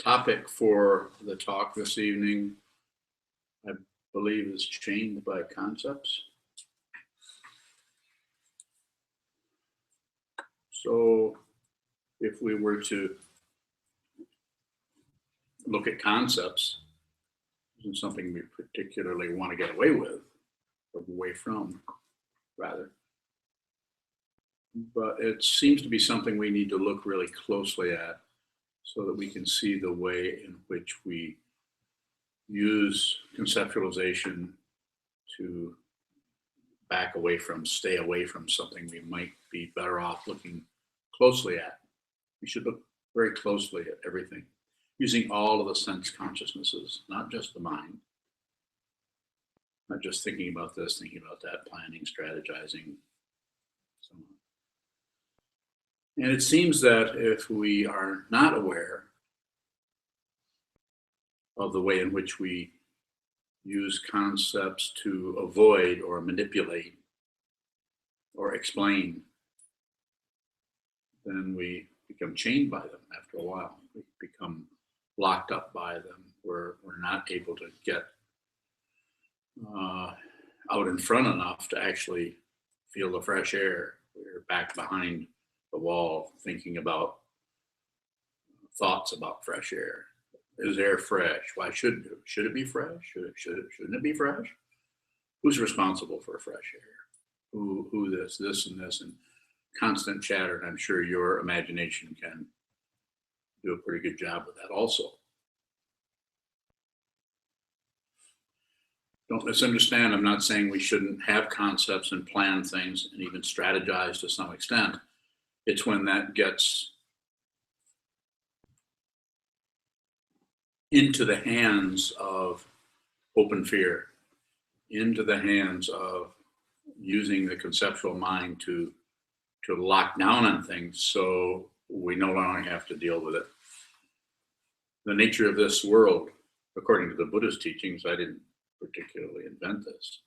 topic for the talk this evening, I believe, is chained by concepts. So if we were to look at concepts, isn't something we particularly want to get away with, or away from, rather. But it seems to be something we need to look really closely at so that we can see the way in which we use conceptualization to back away from, stay away from something we might be better off looking closely at. We should look very closely at everything, using all of the sense consciousnesses, not just the mind, not just thinking about this, thinking about that, planning, strategizing, so on. And it seems that if we are not aware of the way in which we use concepts to avoid or manipulate or explain, then we become chained by them after a while. We become locked up by them. We're not able to get out in front enough to actually feel the fresh air. We're back behind the wall thinking about thoughts about fresh air. Is air fresh? Why should it be fresh? Shouldn't it be fresh? Who's responsible for fresh air? Who this and this, and constant chatter. And I'm sure your imagination can do a pretty good job with that also. Don't misunderstand. I'm not saying we shouldn't have concepts and plan things and even strategize to some extent. It's when that gets into the hands of open fear, into the hands of using the conceptual mind to lock down on things so we no longer have to deal with it. The nature of this world, according to the Buddha's teachings, I didn't particularly invent this.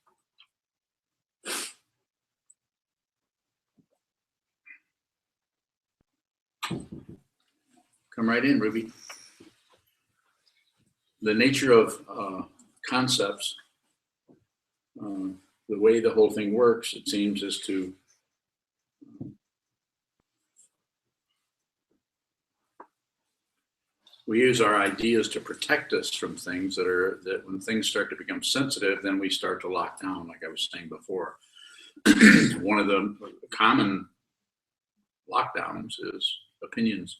Come right in, Ruby. The nature of concepts, the way the whole thing works, it seems, is to we use our ideas to protect us from things that when things start to become sensitive, then we start to lock down, like I was saying before. One of the common lockdowns is opinions.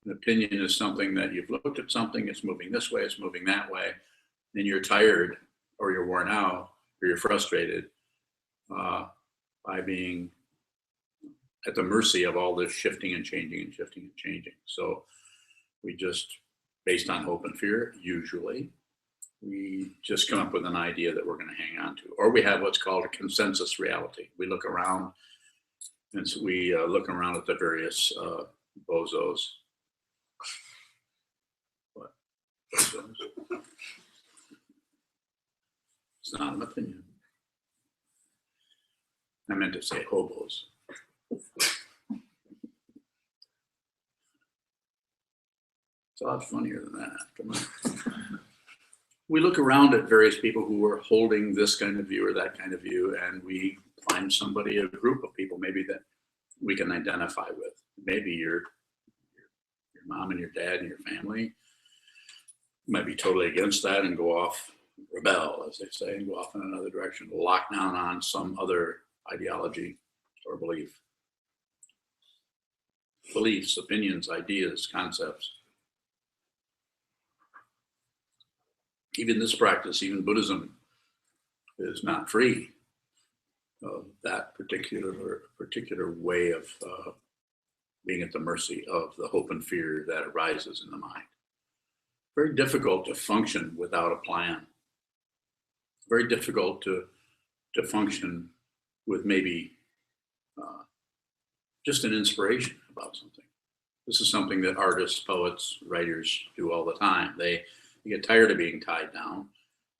An opinion is something that you've looked at something, it's moving this way, it's moving that way, and you're tired or you're worn out or you're frustrated by being at the mercy of all this shifting and changing and shifting and changing. So we just, based on hope and fear, usually, we just come up with an idea that we're going to hang on to. Or we have what's called a consensus reality. We look around, and so we look around at the various bozos. What? Bozos? It's not an opinion. I meant to say hobos. It's a lot funnier than that. Come on. We look around at various people who are holding this kind of view or that kind of view, and we find somebody, a group of people maybe that we can identify with. Maybe your mom and your dad and your family might be totally against that and go off, rebel, as they say, and go off in another direction, lock down on some other ideology or belief. Beliefs, opinions, ideas, concepts. Even this practice, even Buddhism, is not free of that particular way of being at the mercy of the hope and fear that arises in the mind. Very difficult to function without a plan. Very difficult to function with maybe just an inspiration about something. This is something that artists, poets, writers do all the time. They get tired of being tied down.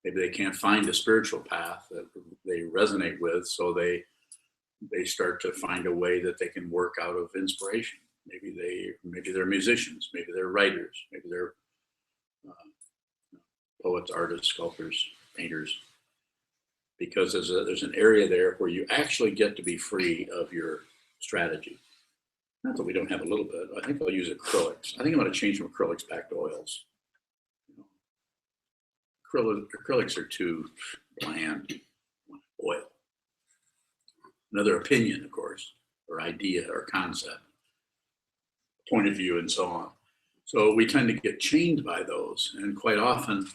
Maybe they can't find a spiritual path that they resonate with, so they start to find a way that they can work out of inspiration. maybe they're musicians, maybe they're writers, maybe they're poets, artists, sculptors, painters, because there's an area there where you actually get to be free of your strategy. Not that we don't have a little bit. I think I'll use acrylics. I think I'm going to change from acrylics back to oils. Acrylics are too bland. Oil. Another opinion, of course, or idea or concept, point of view, and so on. So we tend to get chained by those, and quite often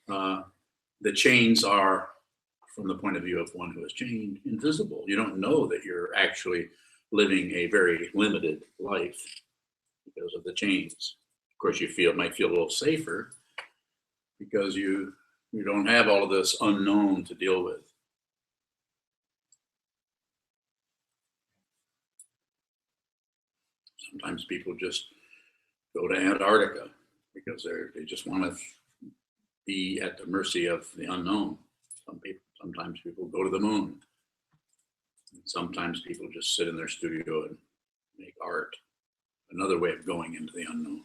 the chains are, from the point of view of one who is chained, invisible. You don't know that you're actually living a very limited life because of the chains. Of course, you might feel a little safer because you don't have all of this unknown to deal with. Sometimes people just go to Antarctica because they just want to be at the mercy of the unknown. Sometimes people go to the moon. Sometimes people just sit in their studio and make art. Another way of going into the unknown.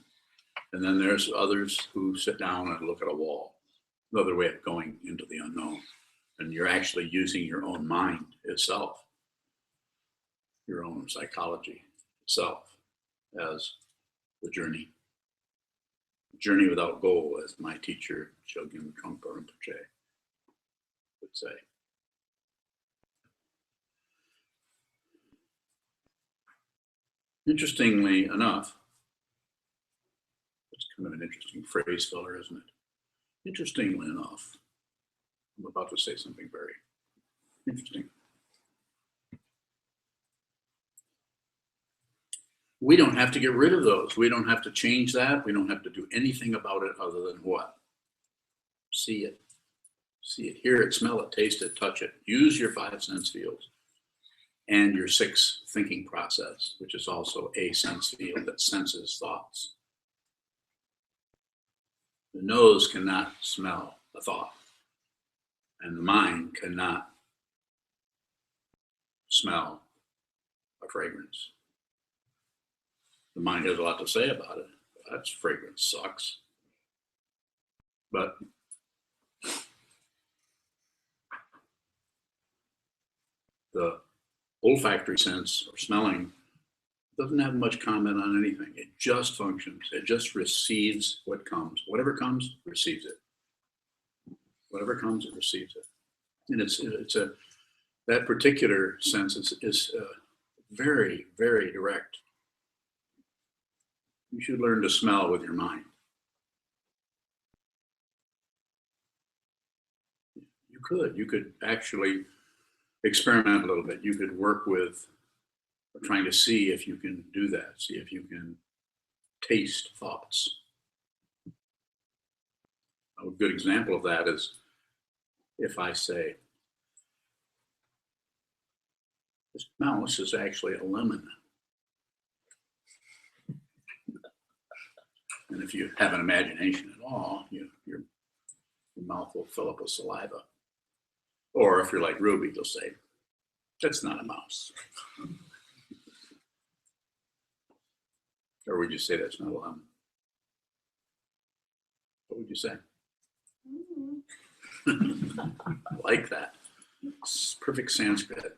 And then there's others who sit down and look at a wall. Another way of going into the unknown. And you're actually using your own mind itself, your own psychology itself as the journey. Journey without goal, as my teacher, Chogyam Trungpa Rinpoche, would say. Interestingly enough, it's kind of an interesting phrase filler, isn't it? Interestingly enough, I'm about to say something very interesting. We don't have to get rid of those. We don't have to change that. We don't have to do anything about it other than what? See it. See it, hear it, smell it, taste it, touch it. Use your 5 sense fields and your 6 thinking process, which is also a sense field that senses thoughts. The nose cannot smell a thought, and the mind cannot smell a fragrance. The mind has a lot to say about it. That fragrance sucks. But the olfactory sense, or smelling, doesn't have much comment on anything. It just functions. It just receives what comes. Whatever comes, receives it. Whatever comes, it receives it. And that particular sense is very, very direct. You should learn to smell with your mind. You could actually experiment a little bit. You could work with trying to see if you can do that, see if you can taste thoughts. A good example of that is if I say, this mouse is actually a lemon. And if you have an imagination at all, your mouth will fill up with saliva. Or if you're like Ruby, you'll say, that's not a mouse. Or would you say that's not a lemon? What would you say? I like that. It's perfect Sanskrit.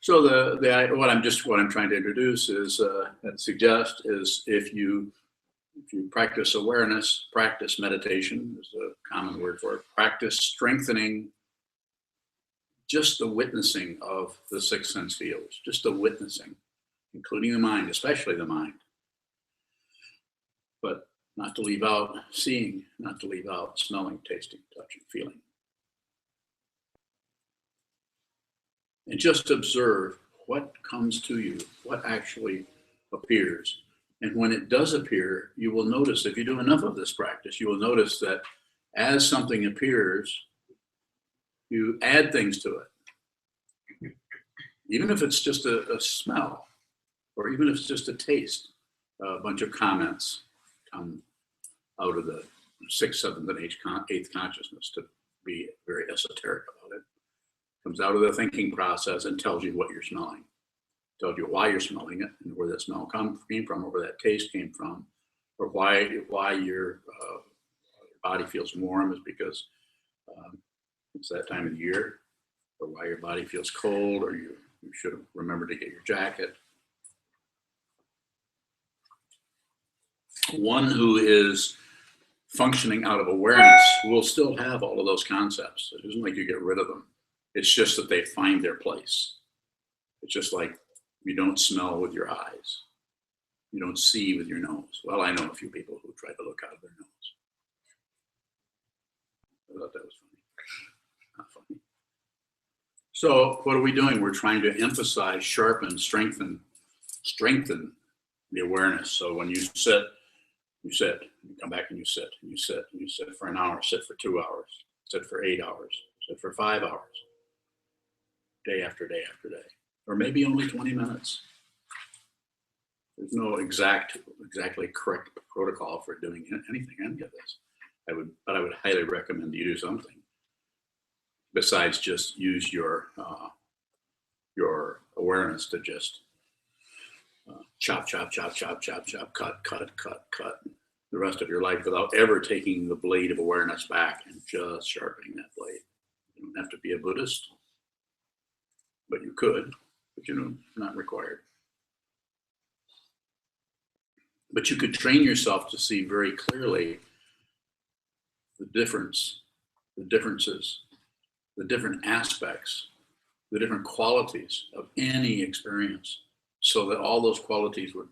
So what I'm trying to introduce is and suggest is if you practice awareness, practice meditation is a common word for it. Practice strengthening just the witnessing of the 6 sense fields, just the witnessing, including the mind, especially the mind. But not to leave out seeing, not to leave out smelling, tasting, touching, feeling. And just observe what comes to you, what actually appears. And when it does appear, you will notice, if you do enough of this practice, you will notice that as something appears, you add things to it. Even if it's just a smell, or even if it's just a taste, a bunch of comments come out of the 6th, 7th, and 8th consciousness, to be very esoteric about it. Comes out of the thinking process and tells you what you're smelling. Tells you why you're smelling it and where that smell came from, or where that taste came from, or why your body feels warm is because it's that time of the year, or why your body feels cold, or you should remember to get your jacket. One who is functioning out of awareness will still have all of those concepts. It isn't like you get rid of them. It's just that they find their place. It's just like you don't smell with your eyes. You don't see with your nose. Well, I know a few people who try to look out of their nose. I thought that was funny. Not funny. So what are we doing? We're trying to emphasize, sharpen, strengthen the awareness. So when you sit, you sit, you come back and you sit, and you sit, and you sit for an hour, sit for 2 hours, sit for 8 hours, sit for 5 hours, day after day after day, or maybe only 20 minutes. There's no exactly correct protocol for doing anything, any of this. But I would highly recommend you do something besides just use your awareness to just chop, chop, chop, chop, chop, chop, cut, cut, cut, cut the rest of your life without ever taking the blade of awareness back and just sharpening that blade. You don't have to be a Buddhist, but you could, but not required. But you could train yourself to see very clearly the differences, the different aspects, the different qualities of any experience, so that all those qualities would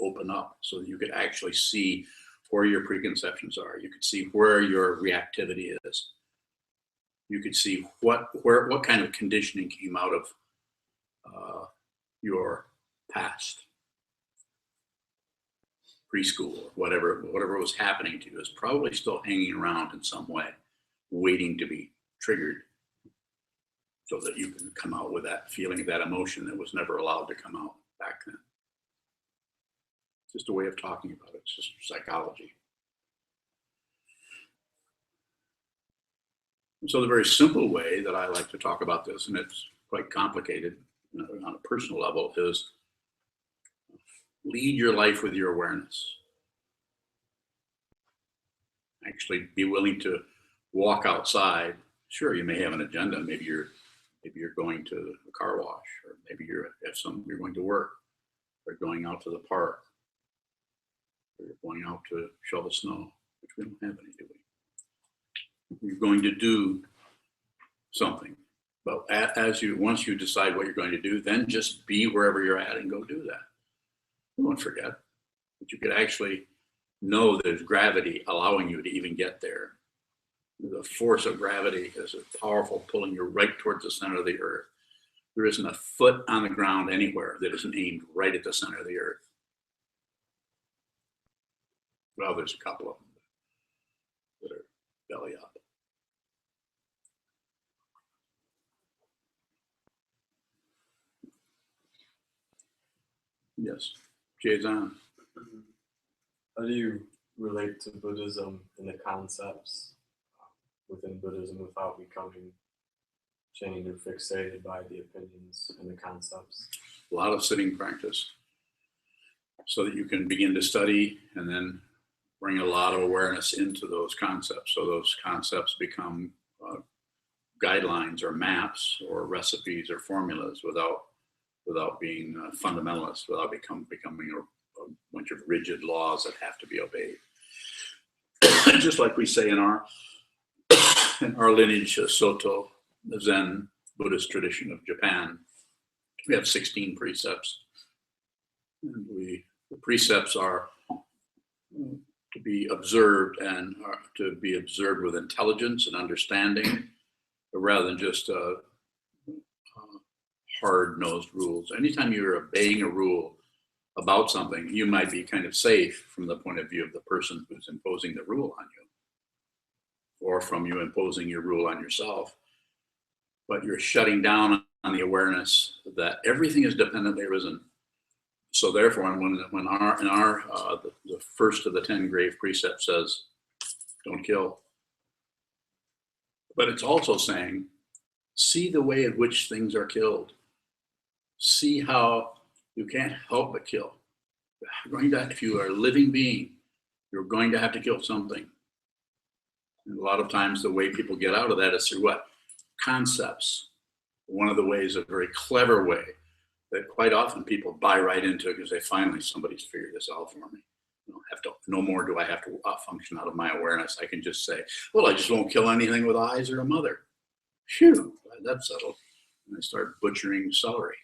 open up, so that you could actually see where your preconceptions are. You could see where your reactivity is. You could see what kind of conditioning came out of your past, preschool, whatever was happening to you is probably still hanging around in some way, waiting to be triggered, so that you can come out with that feeling, that emotion that was never allowed to come out back then. It's just a way of talking about it. It's just psychology. And so the very simple way that I like to talk about this, and it's quite complicated on a personal level, is lead your life with your awareness. Actually be willing to walk outside. Sure, you may have an agenda. Maybe you're going to a car wash, or maybe you're going to work, or going out to the park, or you're going out to shovel snow, which we don't have any, do we? You're going to do something. But once you decide what you're going to do, then just be wherever you're at and go do that. You won't forget, but you could actually know there's gravity allowing you to even get there. The force of gravity is powerful, pulling you right towards the center of the earth. There isn't a foot on the ground anywhere that isn't aimed right at the center of the earth. Well, there's a couple of them that are belly up. Yes, Jay's on. How do you relate to Buddhism and the concepts within Buddhism without becoming chained or fixated by the opinions and the concepts? A lot of sitting practice, so that you can begin to study and then bring a lot of awareness into those concepts. So those concepts become guidelines or maps or recipes or formulas without being fundamentalist, without becoming a bunch of rigid laws that have to be obeyed. Just like we say in our lineage, Soto, the Zen Buddhist tradition of Japan, we have 16 precepts. And the precepts are to be observed, and to be observed with intelligence and understanding, rather than just hard-nosed rules. Anytime you're obeying a rule about something, you might be kind of safe from the point of view of the person who's imposing the rule on you, or from you imposing your rule on yourself. But you're shutting down on the awareness that everything is dependently arisen. So therefore, the first of the 10 grave precepts says, don't kill. But it's also saying, See the way in which things are killed. See how you can't help but kill. If you are a living being, you're going to have to kill something. And a lot of times the way people get out of that is through what? Concepts. One of the ways, a very clever way, that quite often people buy right into it because they finally, somebody's figured this out for me. No more do I have to function out of my awareness. I can just say, well, I just won't kill anything with eyes or a mother. Phew, that's settled. And I start butchering celery.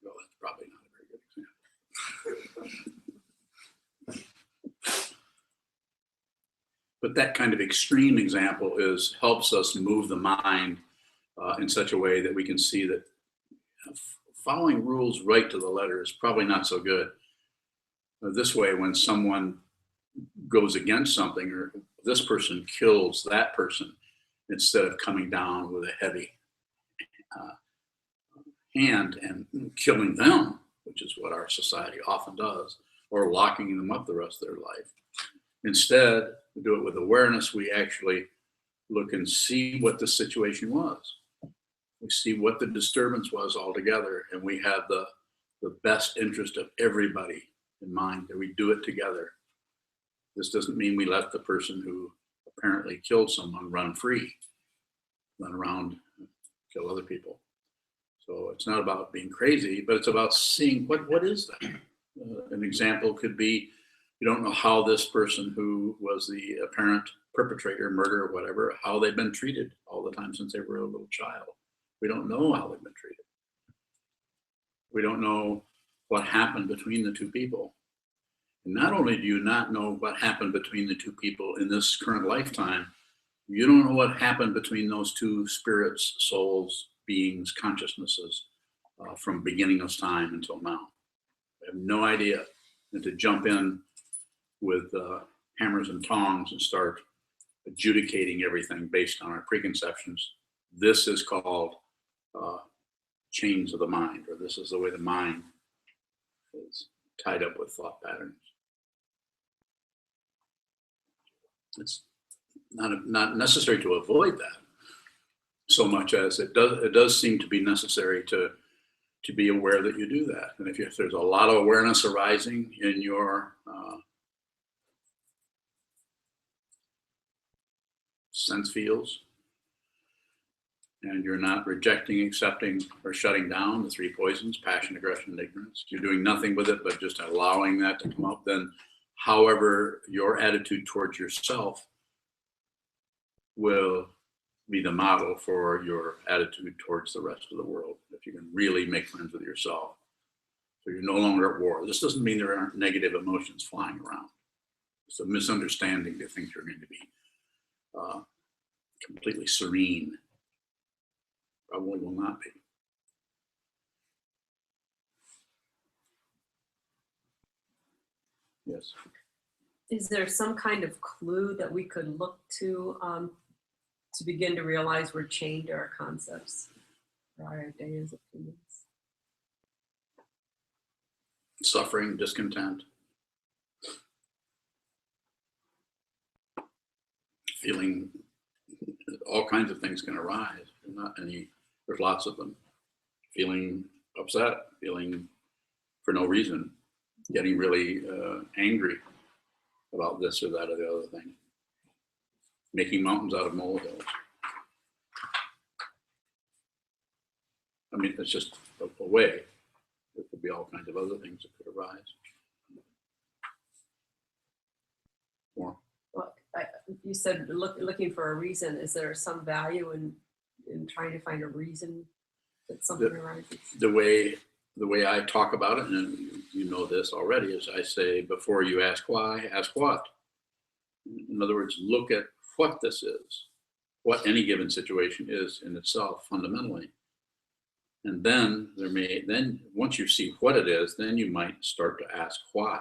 Well, that's probably not a very good example. But that kind of extreme example helps us move the mind in such a way that we can see that following rules right to the letter is probably not so good. This way, when someone goes against something, or this person kills that person, instead of coming down with a heavy hand and killing them, which is what our society often does, or locking them up the rest of their life. Instead, we do it with awareness. We actually look and see what the situation was. We see what the disturbance was altogether, and we have the best interest of everybody in mind, that we do it together. This doesn't mean we let the person who apparently killed someone run free, run around, kill other people. So it's not about being crazy, but it's about seeing what is that. An example could be, you don't know how this person who was the apparent perpetrator, murder, or whatever, how they've been treated all the time since they were a little child. We don't know how they've been treated. We don't know what happened between the two people. And not only do you not know what happened between the two people in this current lifetime, you don't know what happened between those two spirits, souls, beings, consciousnesses from beginning of time until now. I have no idea. And to jump in with hammers and tongs and start adjudicating everything based on our preconceptions, this is called chains of the mind, or this is the way the mind is tied up with thought patterns. It's not necessary to avoid that so much as it does seem to be necessary to be aware that you do that. And if there's a lot of awareness arising in your sense fields, and you're not rejecting, accepting, or shutting down the three poisons, passion, aggression, and ignorance, you're doing nothing with it but just allowing that to come up, then however your attitude towards yourself will be the model for your attitude towards the rest of the world, if you can really make friends with yourself. So you're no longer at war. This doesn't mean there aren't negative emotions flying around. It's a misunderstanding to think you're going to be completely serene. Probably will not be. Yes. Is there some kind of clue that we could look to begin to realize we're chained to our concepts, our ideas, opinions? Suffering, discontent, feeling, all kinds of things can arise. There's lots of them. Feeling upset, feeling for no reason, getting really angry about this or that or the other thing, making mountains out of molehills. I mean, it's just a way. There could be all kinds of other things that could arise. More. Well, you said looking for a reason. Is there some value in trying to find a reason that something arises? The way I talk about it, and you know this already, is I say, before you ask why, ask what. In other words, look at what this is, what any given situation is in itself fundamentally. And then once you see what it is, then you might start to ask why.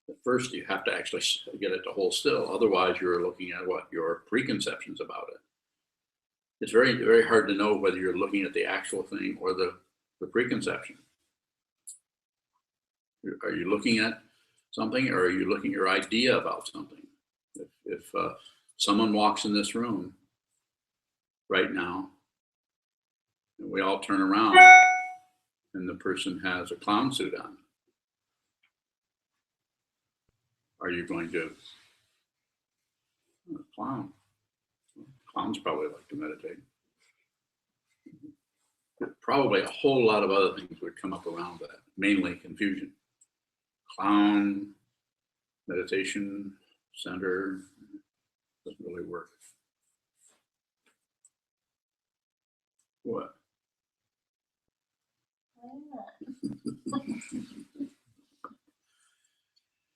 At first, you have to actually get it to hold still. Otherwise, you're looking at what your preconceptions about it. It's very, very hard to know whether you're looking at the actual thing or the preconception. Are you looking at something, or are you looking at your idea about something? If someone walks in this room right now, and we all turn around, and the person has a clown suit on, are you going to, clown? Clowns probably like to meditate. Probably a whole lot of other things would come up around that, mainly confusion. Clown, meditation center, doesn't really work. What?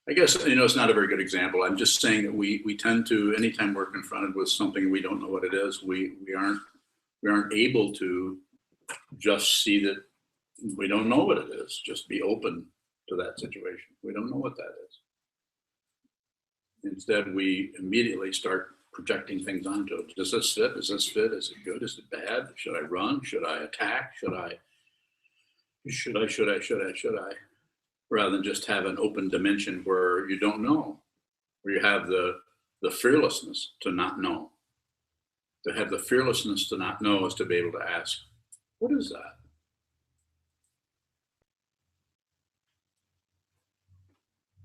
I guess, it's not a very good example. I'm just saying that we tend to, anytime we're confronted with something we don't know what it is, we aren't able to just see that we don't know what it is. Just be open to that situation. We don't know what that is. Instead, we immediately start projecting things onto it. Does this fit? Is this fit? Is it good? Is it bad? Should I run? Should I attack? Should I? Rather than just have an open dimension where you don't know, where you have the fearlessness to not know. To have the fearlessness to not know is to be able to ask, what is that?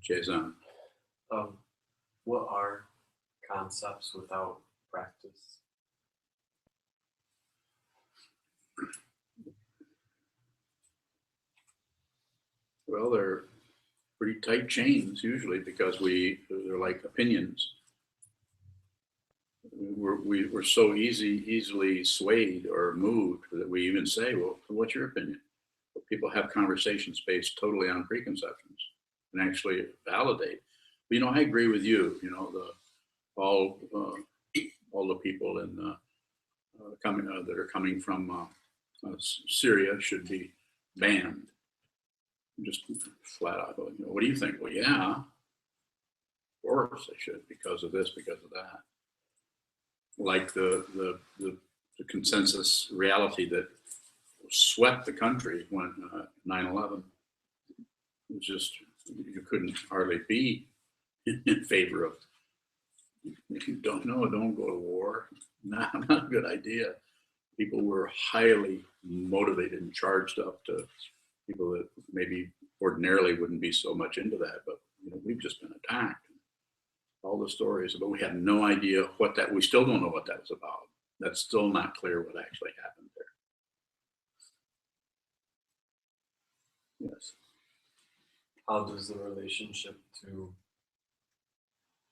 Jason. What are concepts without practice? Well, they're pretty tight chains usually, because they're like opinions. We're so easily swayed or moved that we even say, well, what's your opinion? But people have conversations based totally on preconceptions and actually validate. But, I agree with you. All the people in that are coming from Syria should be banned. Just flat out. What do you think? Well, yeah, of course they should, because of this, because of that. Like the consensus reality that swept the country when 9/11. It was just, you couldn't hardly be in favor of. If you don't know, don't go to war. Not a good idea. People were highly motivated and charged up to people that maybe ordinarily wouldn't be so much into that, but we've just been attacked. All the stories, but we have no idea we still don't know what that was about. That's still not clear what actually happened there. Yes. How does the relationship to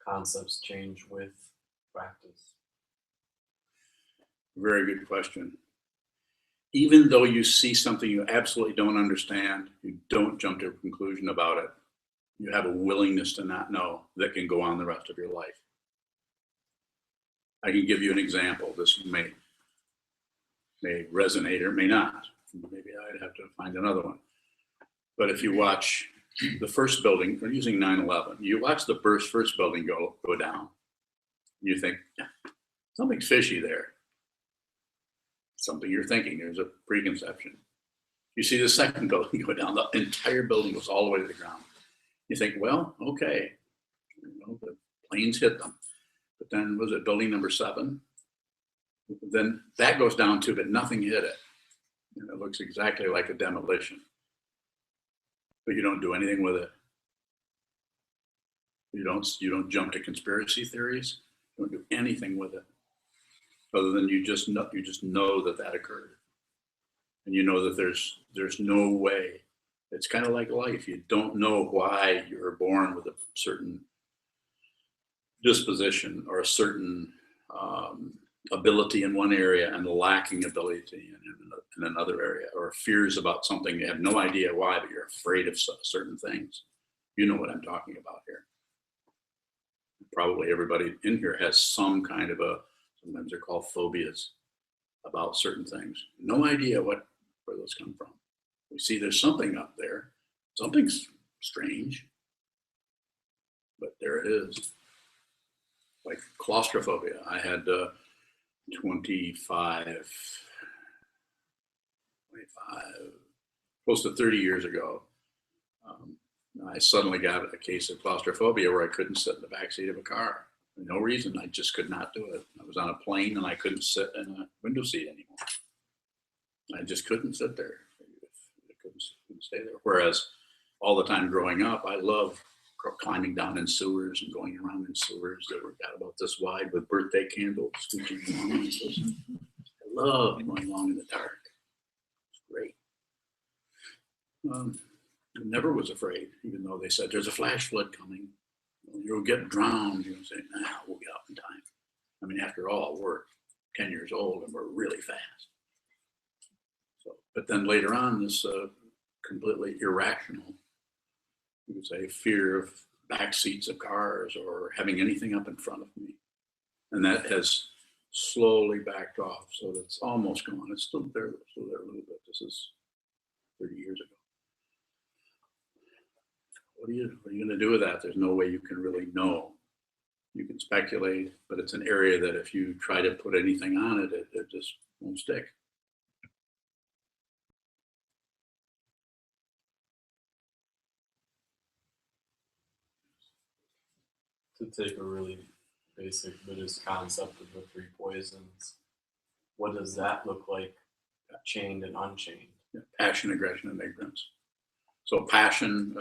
concepts change with practice? Very good question. Even though you see something you absolutely don't understand, you don't jump to a conclusion about it. You have a willingness to not know that can go on the rest of your life. I can give you an example. This may resonate or may not. Maybe I'd have to find another one. But if you watch the first building, we're using 9/11, you watch the first building go down, you think, something's fishy there. Something you're thinking, there's a preconception. You see the second building go down, the entire building goes all the way to the ground. You think, well, okay, the planes hit them. But then, was it building number 7? Then that goes down too, but nothing hit it. And it looks exactly like a demolition. But you don't do anything with it. You don't jump to conspiracy theories. You don't do anything with it, other than you just know that occurred, and you know that there's no way. It's kind of like life. You don't know why you were born with a certain disposition or a certain ability in one area and lacking ability in another area, or fears about something you have no idea why, but you're afraid of certain things. You know what I'm talking about here. Probably everybody in here has some kind of sometimes they're called phobias about certain things. No idea where those come from. We see there's something up there, something's strange, but there it is. Like claustrophobia. I had 25, close to 30 years ago. I suddenly got a case of claustrophobia where I couldn't sit in the backseat of a car. For no reason. I just could not do it. I was on a plane and I couldn't sit in a window seat anymore. I just couldn't sit there. I couldn't stay there. Whereas all the time growing up, I loved climbing down in sewers and going around in sewers that were got about this wide with birthday candles, scooching along. I loved going along in the dark. It's great. I never was afraid, even though they said there's a flash flood coming. You'll get drowned. You'll say, nah, we'll get out in time. I mean, after all, we're 10 years old and we're really fast. So, but then later on, this completely irrational, you could say, fear of back seats of cars or having anything up in front of me. And that has slowly backed off. So that's almost gone. It's still there a little bit. This is 30 years ago. What are you going to do with that? There's no way you can really know. You can speculate, but it's an area that if you try to put anything on it, it just won't stick. To take a really basic Buddhist concept of the three poisons, what does that look like, chained and unchained? Yeah. Passion, aggression, and ignorance. So passion,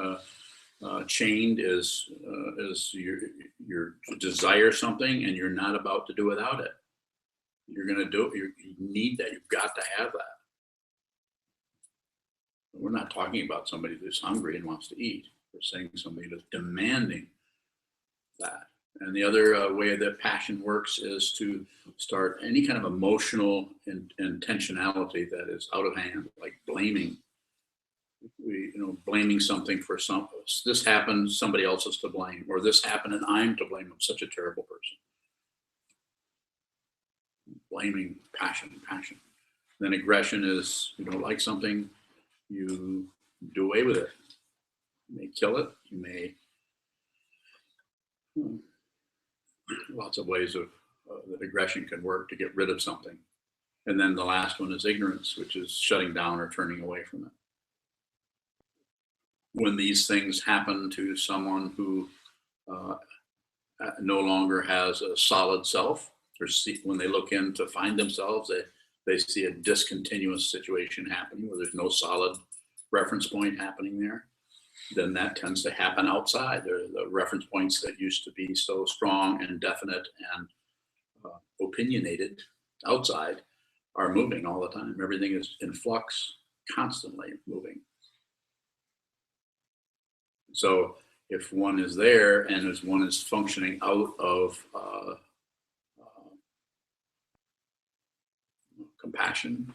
chained is you desire something and you're not about to do without it. You're going to do it. You need that. You've got to have that. We're not talking about somebody that's hungry and wants to eat. We're saying somebody that's demanding that. And the other way that passion works is to start any kind of emotional intentionality that is out of hand, like blaming. Blaming something for this happened, somebody else is to blame, or this happened and I'm to blame. I'm such a terrible person. Blaming, passion. Then aggression is you don't like something, you do away with it. You may kill it. You may lots of ways of that aggression can work to get rid of something. And then the last one is ignorance, which is shutting down or turning away from it. When these things happen to someone who no longer has a solid self, or when they look in to find themselves, they see a discontinuous situation happening where there's no solid reference point happening there, then that tends to happen outside. The reference points that used to be so strong and definite and opinionated outside are moving all the time. Everything is in flux, constantly moving. So if one is there and as one is functioning out of compassion,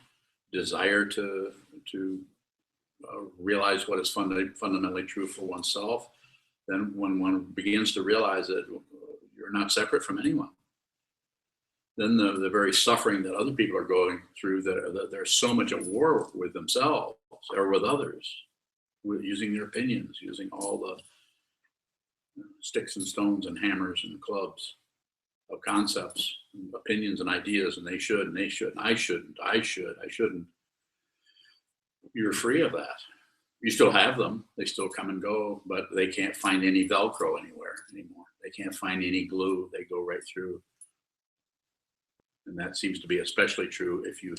desire to realize what is fundamentally true for oneself, then when one begins to realize that you're not separate from anyone, then the very suffering that other people are going through, that they're so much at war with themselves or with others, using their opinions, using all the sticks and stones and hammers and clubs of concepts, and opinions and ideas, and they should, and I shouldn't. You're free of that. You still have them. They still come and go, but they can't find any Velcro anywhere anymore. They can't find any glue. They go right through. And that seems to be especially true if you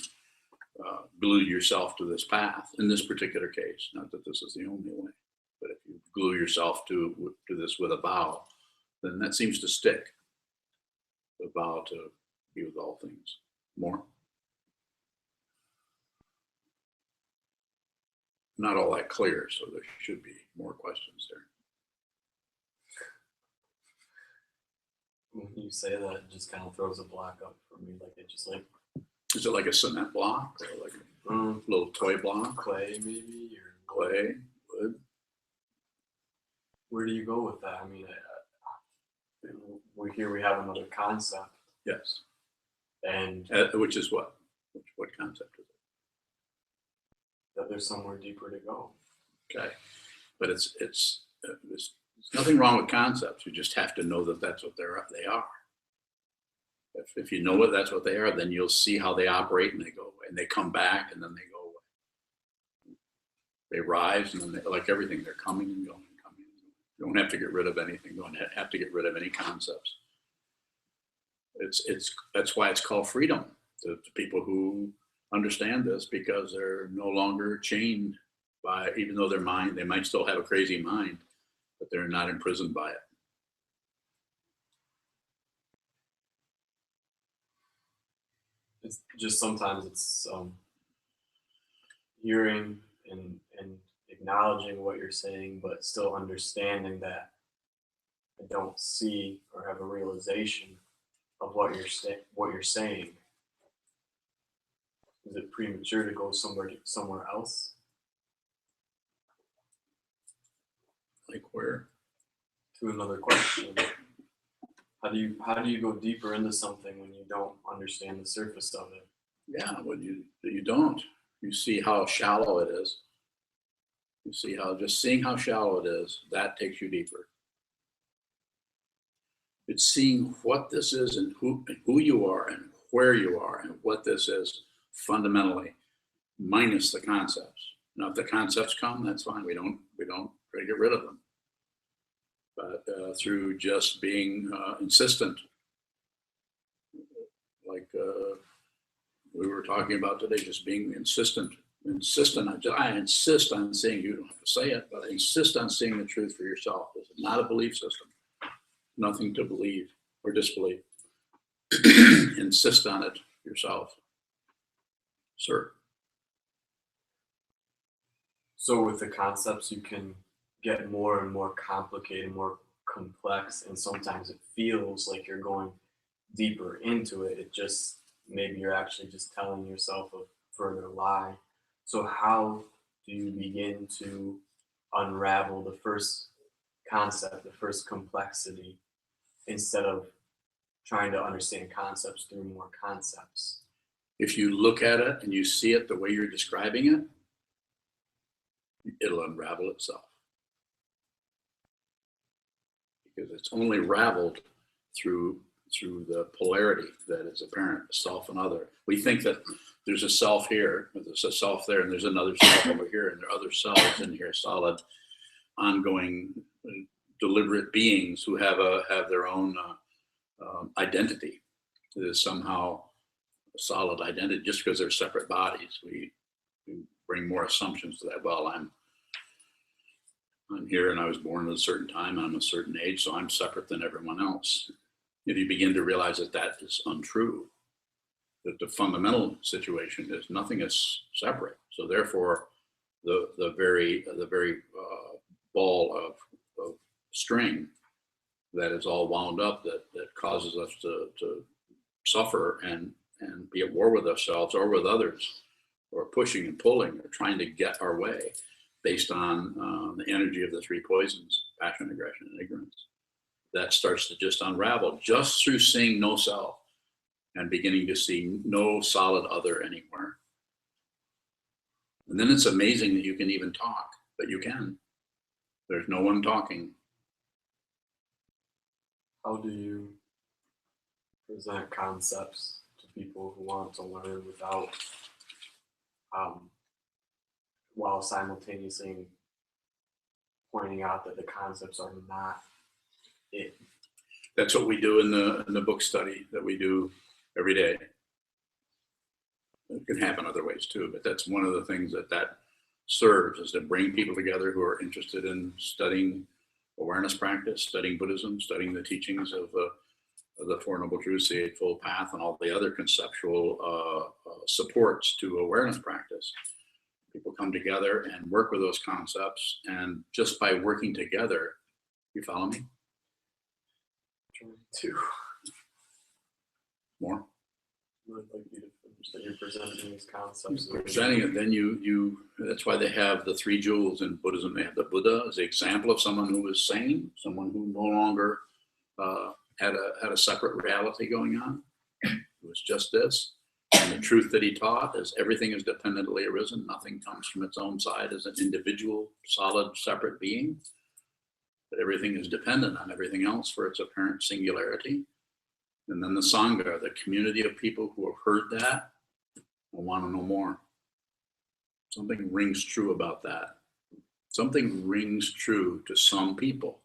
glue yourself to this path, in this particular case. Not that this is the only way, but if you glue yourself to this with a vow, then that seems to stick. The vow to be with all things. More? Not all that clear, so there should be more questions there. When you say that, it just kind of throws a block up for me. Like it just like. Is it like a cement block or like a little toy block? Clay maybe, or clay, wood. Where do you go with that? I mean, we have another concept. Yes. And which is what? What concept is it? That there's somewhere deeper to go. Okay, but it's There's nothing wrong with concepts. You just have to know that that's what they are. If you know what that's what they are, then you'll see how they operate, and they go away, and they come back, and then they go away. They rise, and then like everything, they're coming and going, coming and going. You don't have to get rid of anything. You don't have to get rid of any concepts. That's why it's called freedom to people who understand this, because they're no longer chained by, even though their mind, they might still have a crazy mind, but they're not imprisoned by it. It's just sometimes it's hearing and acknowledging what you're saying, but still understanding that I don't see or have a realization of what you're saying. Is it premature to go somewhere else? Like where? To another question. How do you go deeper into something when you don't understand the surface of it? Yeah, when you don't, you see how shallow it is. You see how, just seeing how shallow it is, that takes you deeper. It's seeing what this is and who you are and where you are and what this is fundamentally, minus the concepts. Now, if the concepts come, that's fine. We don't try to get rid of them. But through just being insistent, like we were talking about today, just being insistent. I insist on seeing, you don't have to say it, but I insist on seeing the truth for yourself. This is not a belief system. Nothing to believe or disbelieve. Insist on it yourself, sir. So with the concepts, you can get more and more complicated, more complex, and sometimes it feels like you're going deeper into it. It just, maybe you're actually just telling yourself a further lie. So how do you begin to unravel the first concept, the first complexity, instead of trying to understand concepts through more concepts? If you look at it and you see it the way you're describing it, it'll unravel itself. Because it's only raveled through the polarity that is apparent, self and other. We think that there's a self here, there's a self there, and there's another self over here, and there are other selves in here, solid, ongoing, deliberate beings who have their own identity. It is somehow a solid identity. Just because they're separate bodies, we bring more assumptions to that. Well, I'm here and I was born at a certain time, I'm a certain age, so I'm separate than everyone else. If you begin to realize that that is untrue, that the fundamental situation is nothing is separate. So therefore, the very ball of string that is all wound up that causes us to suffer and be at war with ourselves or with others, or pushing and pulling or trying to get our way based on the energy of the three poisons: passion, aggression, and ignorance. That starts to just unravel just through seeing no self and beginning to see no solid other anywhere. And then it's amazing that you can even talk, but you can. There's no one talking. How do you present concepts to people who want to learn without, while simultaneously pointing out that the concepts are not it? That's what we do in the book study that we do every day. It can happen other ways too, but that's one of the things that serves, is to bring people together who are interested in studying awareness practice, studying Buddhism, studying the teachings of the Four Noble Truths, the Eightfold Path, and all the other conceptual supports to awareness practice. People come together and work with those concepts, and just by working together, you follow me? Two. More? I'd like you to finish that you're presenting these concepts. Presenting it, then you that's why they have the three jewels in Buddhism. They have the Buddha as the example of someone who was sane, someone who no longer had a separate reality going on. It was just this. And the truth that he taught is everything is dependently arisen. Nothing comes from its own side as an individual, solid, separate being. but everything is dependent on everything else for its apparent singularity. And then the Sangha, the community of people who have heard that, will want to know more. Something rings true about that. Something rings true to some people.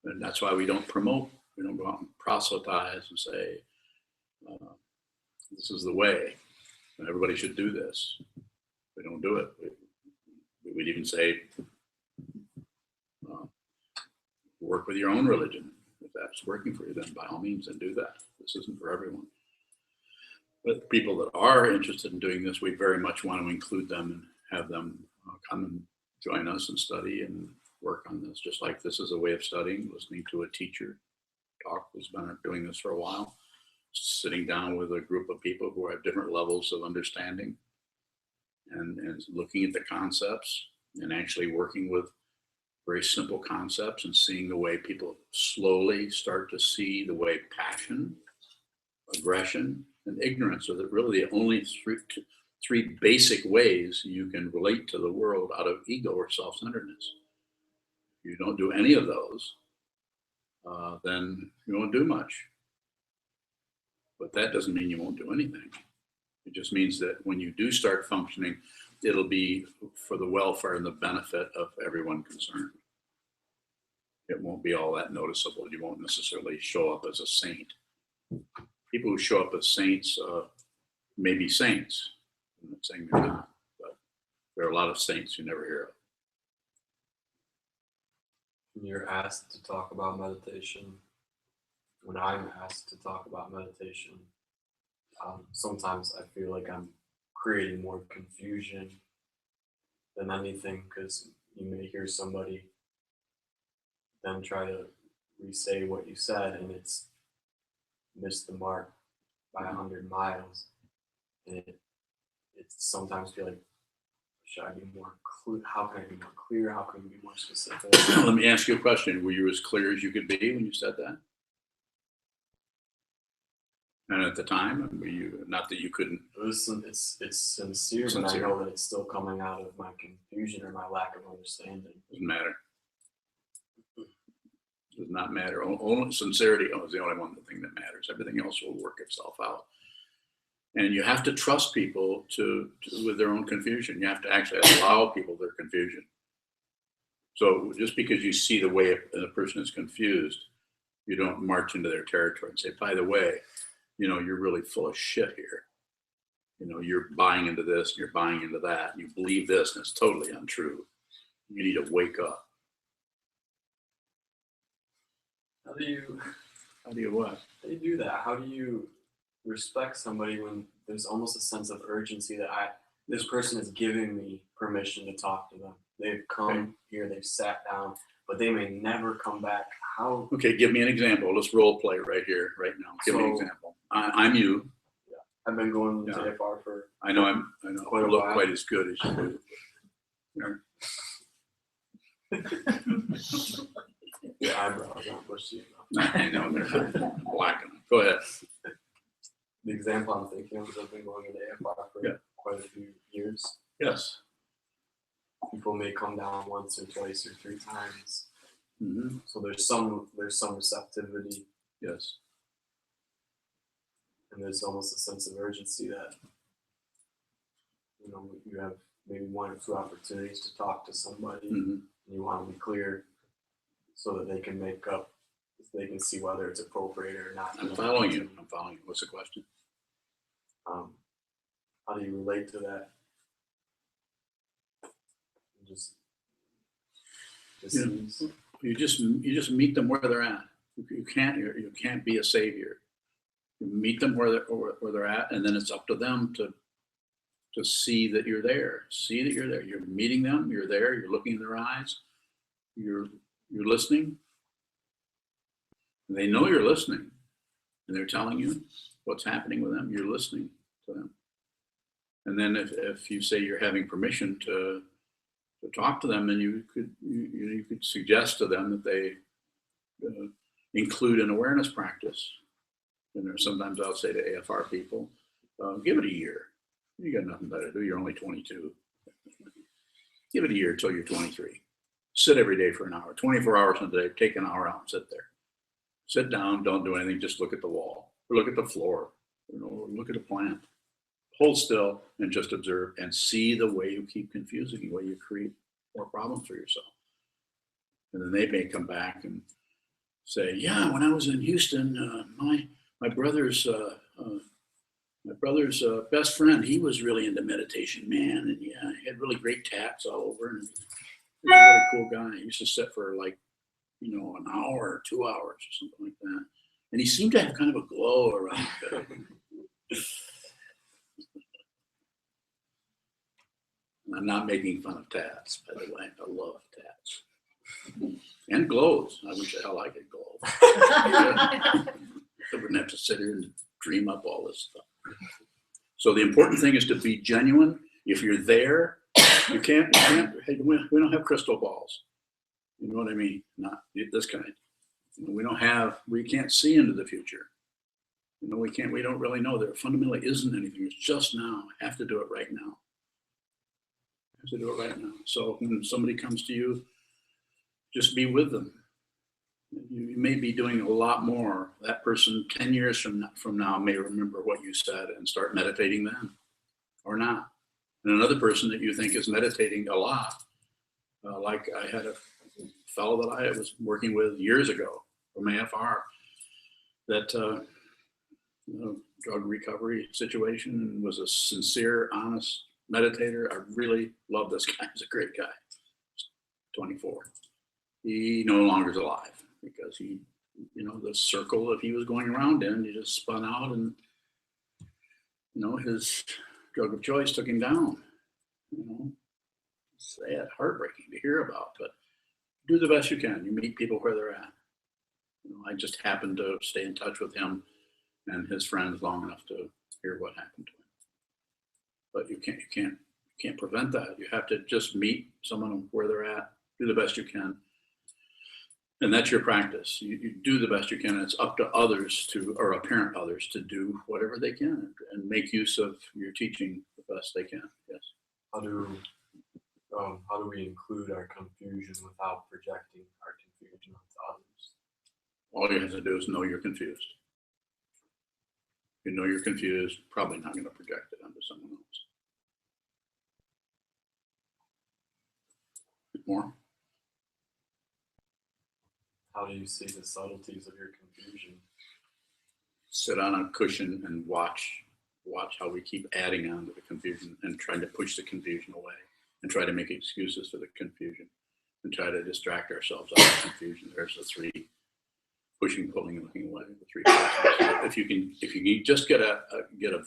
And that's why we don't promote, we don't go out and proselytize and say, this is the way, and everybody should do this. We don't do it. We'd even say, work with your own religion. If that's working for you, then by all means, then do that. This isn't for everyone. But people that are interested in doing this, we very much want to include them and have them come and join us and study and work on this. Just like this is a way of studying, listening to a teacher talk who's been doing this for a while, sitting down with a group of people who have different levels of understanding and looking at the concepts and actually working with very simple concepts and seeing the way people slowly start to see the way passion, aggression, and ignorance are really the only three basic ways you can relate to the world out of ego or self-centeredness. If you don't do any of those, then you won't do much. But that doesn't mean you won't do anything. It just means that when you do start functioning, it'll be for the welfare and the benefit of everyone concerned. It won't be all that noticeable. You won't necessarily show up as a saint. People who show up as saints may be saints. I'm not saying they're not, but there are a lot of saints you never hear of. When you're asked to talk about meditation, when I'm asked to talk about meditation, sometimes I feel like I'm creating more confusion than anything, because you may hear somebody then try to re-say what you said and it's missed the mark by 100 miles. And it sometimes feel like, should I be more clear? How can I be more clear? How can I be more specific? Let me ask you a question. Were you as clear as you could be when you said that? And at the time, were you, not that you couldn't? It's sincere, but I know that it's still coming out of my confusion or my lack of understanding. Doesn't matter. Does not matter. Only sincerity is the only one thing that matters. Everything else will work itself out. And you have to trust people with their own confusion. You have to actually allow people their confusion. So just because you see the way a person is confused, you don't march into their territory and say, by the way, you're really full of shit here. You're buying into this, and you're buying into that, and you believe this, and it's totally untrue. You need to wake up. How do you what? How do you do that? How do you respect somebody when there's almost a sense of urgency that this person is giving me permission to talk to them? They've come here, they've sat down, but they may never come back. How? Okay, give me an example. Let's role play right here, right now. Give me an example. I'm you. Yeah, I've been going to AFR for. I know. I quite a look while. quite as good as you do. Your eyebrows aren't bushy enough. I know they're black. Go ahead. The example I'm thinking of is I've been going to AFR for quite a few years. Yes. People may come down once or twice or 3 times. Mm-hmm. So there's some receptivity. Yes. And there's almost a sense of urgency that you have maybe 1 or 2 opportunities to talk to somebody, and you want to be clear so that they can make up, they can see whether it's appropriate or not. I'm following you. What's the question? How do you relate to that? You just meet them where they're at. You can't be a savior. You meet them where they're at, and then it's up to them to see that you're there. See that you're there. You're meeting them. You're there. You're looking in their eyes. You're listening. They know you're listening, and they're telling you what's happening with them. You're listening to them. And then if you say you're having permission to talk to them, then you could suggest to them that they include an awareness practice. Sometimes I'll say to AFR people, give it a year. You got nothing better to do. You're only 22. Give it a year until you're 23. Sit every day for an hour, 24 hours in a day, take an hour out and sit there. Sit down, don't do anything, just look at the wall, or look at the floor, look at a plant. Hold still and just observe and see the way you keep confusing, the way you create more problems for yourself. And then they may come back and say, yeah, when I was in Houston, my brother's best friend, he was really into meditation, man. And yeah, he had really great tats all over. And he was a really cool guy. He used to sit for like, an hour or 2 hours or something like that. And he seemed to have kind of a glow around him. I'm not making fun of tats, by the way. I love tats. And glows. I wish the hell I could glow. I wouldn't have to sit here and dream up all this stuff. So the important thing is to be genuine. If you're there, you can't, hey, we don't have crystal balls. You know what I mean? Not this kind. We can't see into the future. We don't really know. There fundamentally isn't anything. It's just now. I have to do it right now. So when somebody comes to you, just be with them. You may be doing a lot more. That person 10 years from now may remember what you said and start meditating then, or not. And another person that you think is meditating a lot, like I had a fellow that I was working with years ago from AFR, that drug recovery situation, was a sincere, honest meditator. I really love this guy. He's a great guy. 24. He no longer is alive because the circle that he was going around in, he just spun out, and his drug of choice took him down. Sad, heartbreaking to hear about, but do the best you can. You meet people where they're at. I just happened to stay in touch with him and his friends long enough to hear what happened to him. But you can't prevent that. You have to just meet someone where they're at, do the best you can. And that's your practice. You do the best you can. And it's up to others or apparent others to do whatever they can and make use of your teaching the best they can. Yes. How do we include our confusion without projecting our confusion onto others? All you have to do is know you're confused. You know you're confused, probably not going to project it onto someone else. More? How do you see the subtleties of your confusion? Sit on a cushion and watch how we keep adding on to the confusion and trying to push the confusion away and try to make excuses for the confusion and try to distract ourselves out of confusion. There's the three: pushing, pulling, and looking away. The three processes. If you can just get a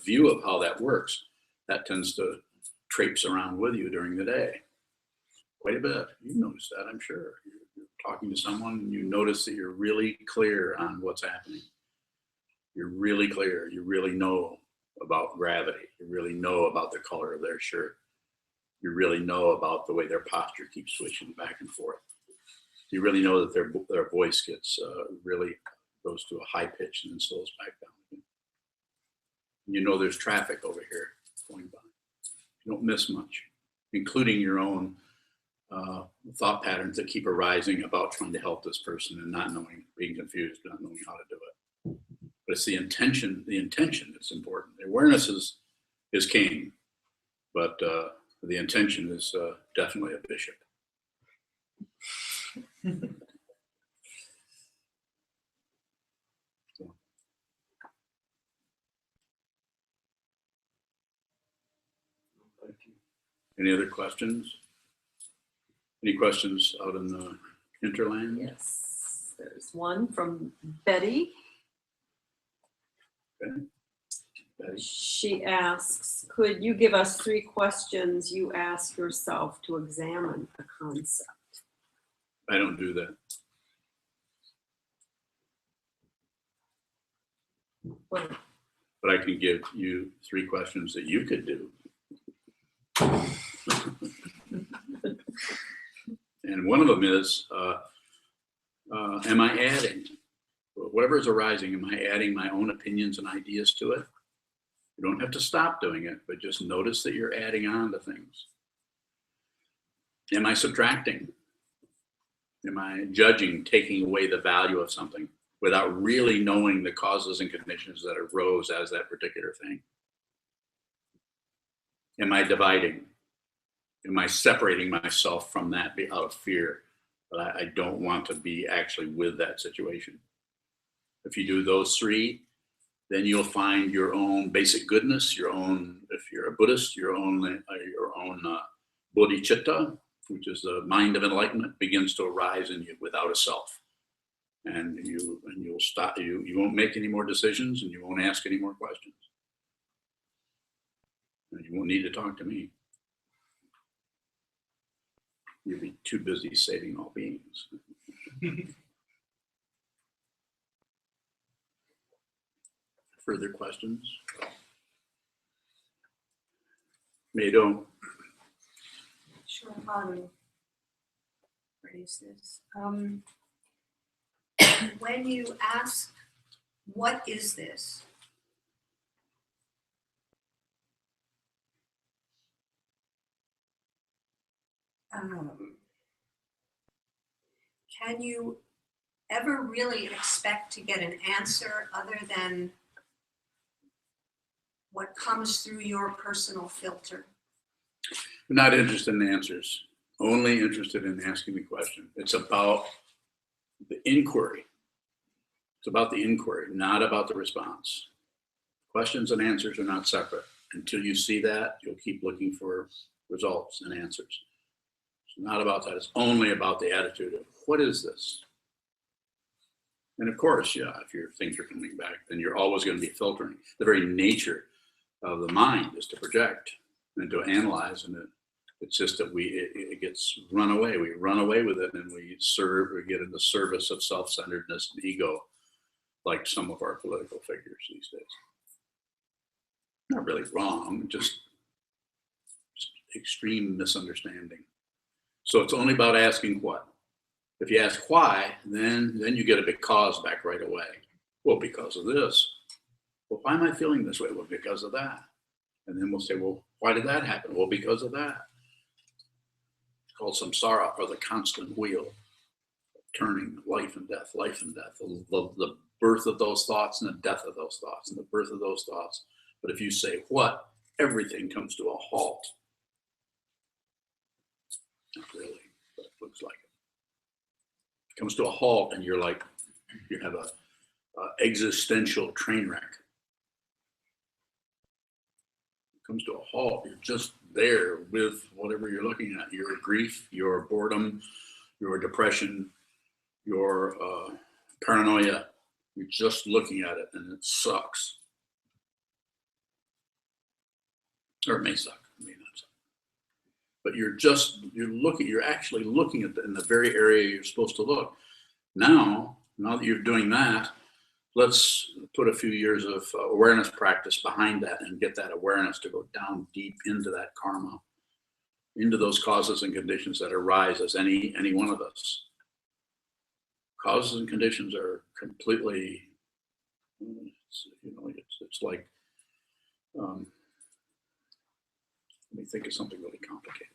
view of how that works, that tends to traipse around with you during the day quite a bit. You notice that, I'm sure. You're talking to someone and you notice that you're really clear on what's happening. You're really clear. You really know about gravity. You really know about the color of their shirt. You really know about the way their posture keeps switching back and forth. You really know that their voice gets really goes to a high pitch and then slows back down again. You know there's traffic over here going by. You don't miss much, including your own thought patterns that keep arising about trying to help this person and not knowing, being confused, not knowing how to do it. But it's the intention that's important. The awareness is king, but the intention is definitely a bishop. Thank you. Any other questions? Any questions out in the hinterland? Yes, there's one from Betty. Okay. Betty. She asks, could you give us 3 questions you ask yourself to examine a concept? I don't do that. What? But I can give you 3 questions that you could do. And one of them is, am I adding? Whatever is arising, am I adding my own opinions and ideas to it? You don't have to stop doing it, but just notice that you're adding on to things. Am I subtracting? Am I judging, taking away the value of something without really knowing the causes and conditions that arose as that particular thing? Am I dividing? Am I separating myself from that out of fear? But I don't want to be actually with that situation. If you do those three, then you'll find your own basic goodness, your own, if you're a Buddhist, your own bodhicitta, which is the mind of enlightenment, begins to arise in you without a self. And you'll stop, you won't make any more decisions, and you won't ask any more questions. And you won't need to talk to me. You'll be too busy saving all beings. Further questions? Mado. Sure, raise this. When you ask, what is this? Can you ever really expect to get an answer other than what comes through your personal filter? I'm not interested in answers, only interested in asking the question. It's about the inquiry. It's about the inquiry, not about the response. Questions and answers are not separate. Until you see that, you'll keep looking for results and answers. It's not about that. It's only about the attitude of, what is this? And of course, yeah, if your things are coming back, then you're always going to be filtering. The very nature of the mind is to project and to analyze, and it's just that it gets run away. We run away with it, and we get in the service of self-centeredness and ego, like some of our political figures these days. Not really wrong, just extreme misunderstanding. So it's only about asking what. If you ask why, then you get a because back right away. Well, because of this. Well, why am I feeling this way? Well, because of that. And then we'll say, well, why did that happen? Well, because of that. It's called samsara, or the constant wheel, turning life and death, the birth of those thoughts and the death of those thoughts and the birth of those thoughts. But if you say what, everything comes to a halt. Not really, but it looks like it. It comes to a halt, and you're like, you have a existential train wreck. It comes to a halt. You're just there with whatever you're looking at. Your grief, your boredom, your depression, your paranoia. You're just looking at it, and it sucks. Or it may suck. It may not suck. But you're actually looking at in the very area you're supposed to look. Now that you're doing that, let's put a few years of awareness practice behind that and get that awareness to go down deep into that karma, into those causes and conditions that arise as any one of us. Causes and conditions are completely, it's like, let me think of something really complicated,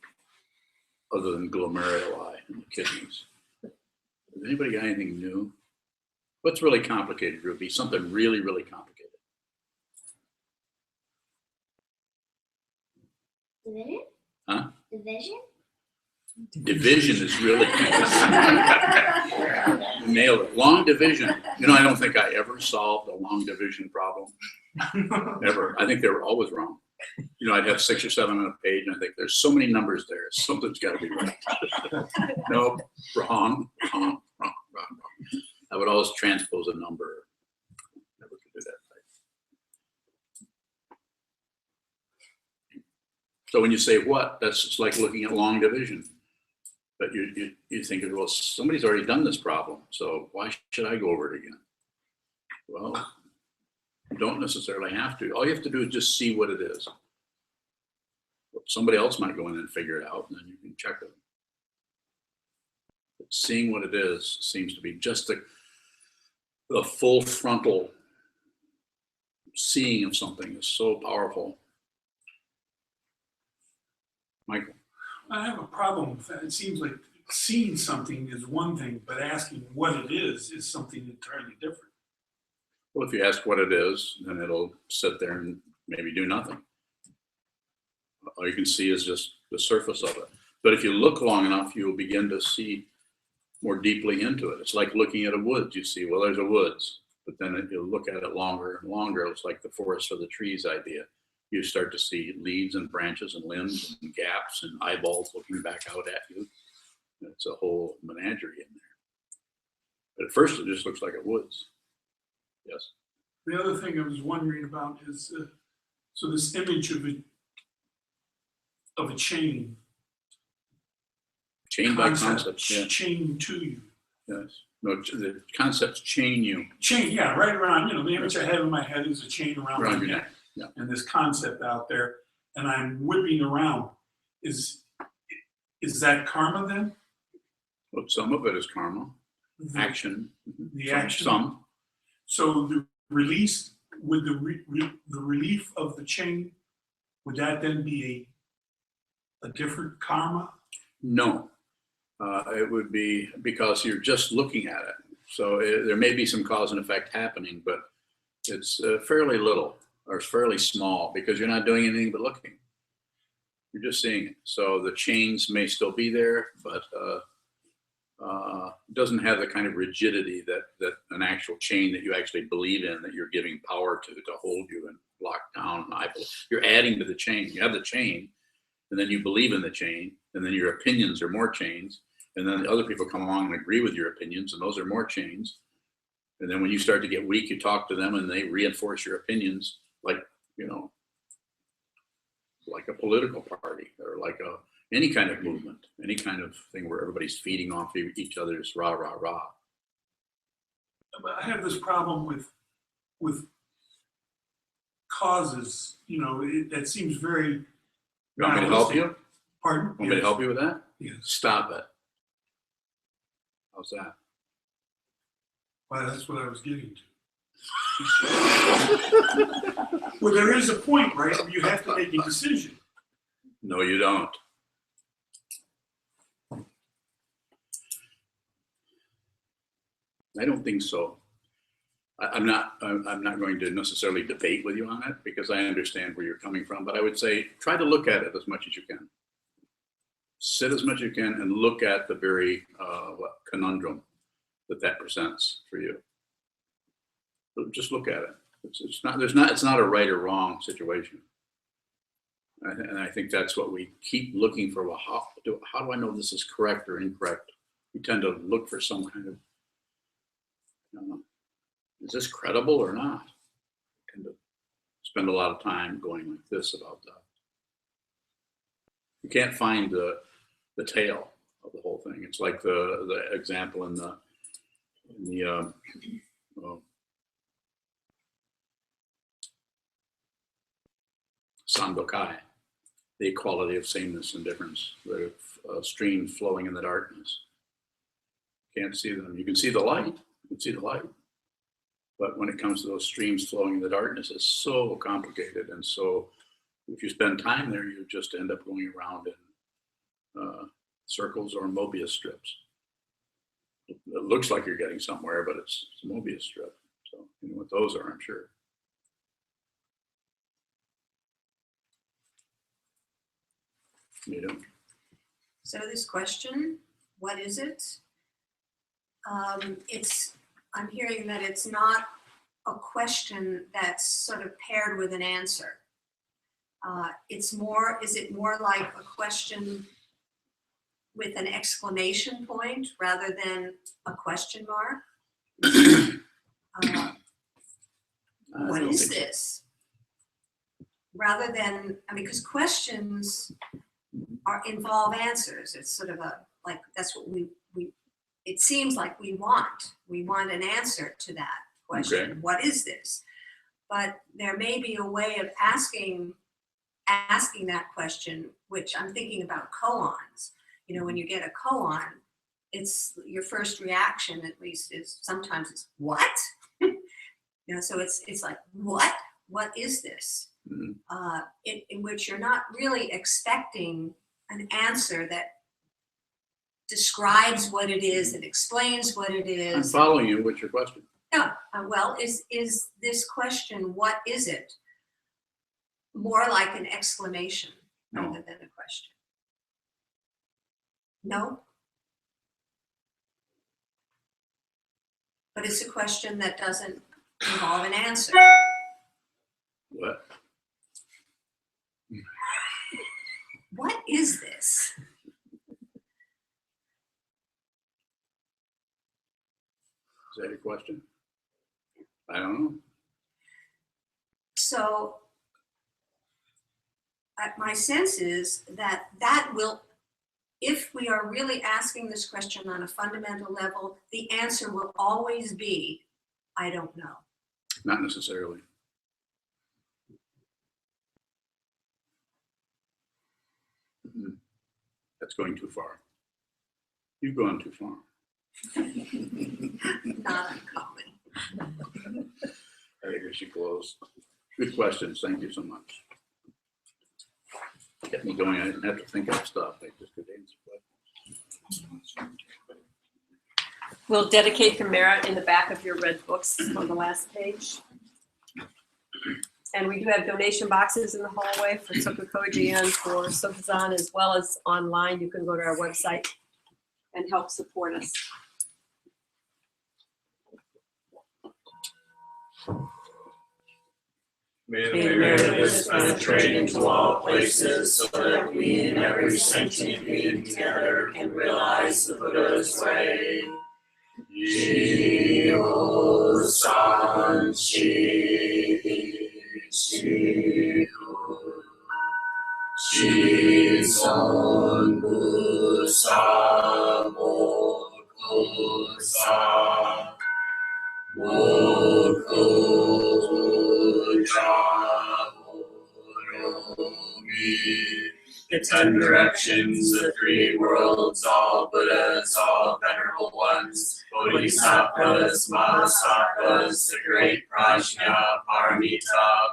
other than glomeruli in the kidneys. Has anybody got anything new? What's really complicated, Ruby? Something really, really complicated. Division? Huh? Division? Division is really nailed it. Long division. I don't think I ever solved a long division problem. Ever. I think they were always wrong. I'd have 6 or 7 on a page, and I think there's so many numbers there. Something's got to be right. Nope. Wrong. I would always transpose a number. Never could do that right. So when you say what, that's just like looking at long division. But you think, well, somebody's already done this problem, so why should I go over it again? Well, you don't necessarily have to. All you have to do is just see what it is. Somebody else might go in and figure it out, and then you can check it. But seeing what it is seems to be just the full frontal seeing of something is so powerful. Michael. I have a problem with that. It seems like seeing something is one thing, but asking what it is something entirely different. Well, if you ask what it is, then it'll sit there and maybe do nothing. All you can see is just the surface of it. But if you look long enough, you'll begin to see more deeply into it. It's like looking at a woods. You see, well, there's a woods, but then you'll look at it longer and longer. It's like the forest for the trees idea. You start to see leaves and branches and limbs and gaps and eyeballs looking back out at you. It's a whole menagerie in there. But at first, it just looks like a woods. Yes. The other thing I was wondering about is, so this image of a chain. Chain by concept. Yeah. Chain to you. Yes. No, the concepts chain you. Chain, yeah, right around, the image I have in my head is a chain around my Around your neck. neck. Yeah. And this concept out there, and I'm whipping around. Is that karma then? Well, some of it is karma, action. The action. Some. So the release, with the relief of the chain, would that then be a different karma? No. It would be because you're just looking at it. So there may be some cause and effect happening, but it's fairly little or fairly small because you're not doing anything but looking. You're just seeing it. So the chains may still be there, but it doesn't have the kind of rigidity that an actual chain that you actually believe in, that you're giving power to hold you and lock down. You're adding to the chain. You have the chain, and then you believe in the chain, and then your opinions are more chains, and then the other people come along and agree with your opinions, and those are more chains. And then when you start to get weak, you talk to them, and they reinforce your opinions, like like a political party or like any kind of movement, any kind of thing where everybody's feeding off each other's rah, rah, rah. But I have this problem with causes, that seems very. You want me to help you? Pardon? Want me to help you with that? Yes. Stop it. How's that? Well, that's what I was getting to. Well, there is a point, right? Where you have to make a decision. No, you don't. I don't think so. I'm not going to necessarily debate with you on it because I understand where you're coming from, but I would say try to look at it as much as you can. Sit as much as you can and look at the very conundrum that presents for you. But just look at it. It's not a right or wrong situation. And I think that's what we keep looking for. Well, how do I know this is correct or incorrect? We tend to look for some kind of, is this credible or not? We tend to spend a lot of time going like this about that. You can't find the tail of the whole thing. It's like the example in the Sandokai, the equality of sameness and difference, the stream flowing in the darkness. Can't see them. You can see the light. You can see the light. But when it comes to those streams flowing in the darkness, it's so complicated. And so if you spend time there, you just end up going around in circles or Mobius strips. It looks like you're getting somewhere, but it's a Mobius strip. So you know what those are, I'm sure. You don't. So this question, what is it? I'm hearing that it's not a question that's sort of paired with an answer. Is it more like a question with an exclamation point rather than a question mark? What is this? Rather than, because questions involve answers. It's sort of that's what it seems like we want. We want an answer to that question. Okay. What is this? But there may be a way of asking that question, which I'm thinking about koans. When you get a koan, it's your first reaction, at least, is sometimes it's what? So it's like, what? What is this? Mm-hmm. In which you're not really expecting an answer that describes what it is, that explains what it I'm is. following you. What's your question? Yeah, well, is this question, what is it? More like an exclamation No. rather than a question. No? But it's a question that doesn't involve an answer. What? What is this? Is that your question? I don't know. So my sense is that that will, if we are really asking this question on a fundamental level, the answer will always be, I don't know. Not necessarily. That's going too far. You've gone too far. Not uncommon. I think we should close. Good questions. Thank you so much. Get me going. I didn't have to think of stuff. I just could answer questions. We'll dedicate the merit in the back of your red books on the last page. And we do have donation boxes in the hallway for SokukoJi and for SokuZan, as well as online. You can go to our website and help support us. May May the the merit of merit this penetrate into all places, so that we and every sentient being together can realize the Buddha's way. Ji-ho-san, Ji-son bu-sa, mo-ku-sa, SokukoJi. The 10 directions, the 3 worlds, all Buddhas, all venerable ones, Bodhisattvas, Mahasattvas, the great Prajna, Paramita,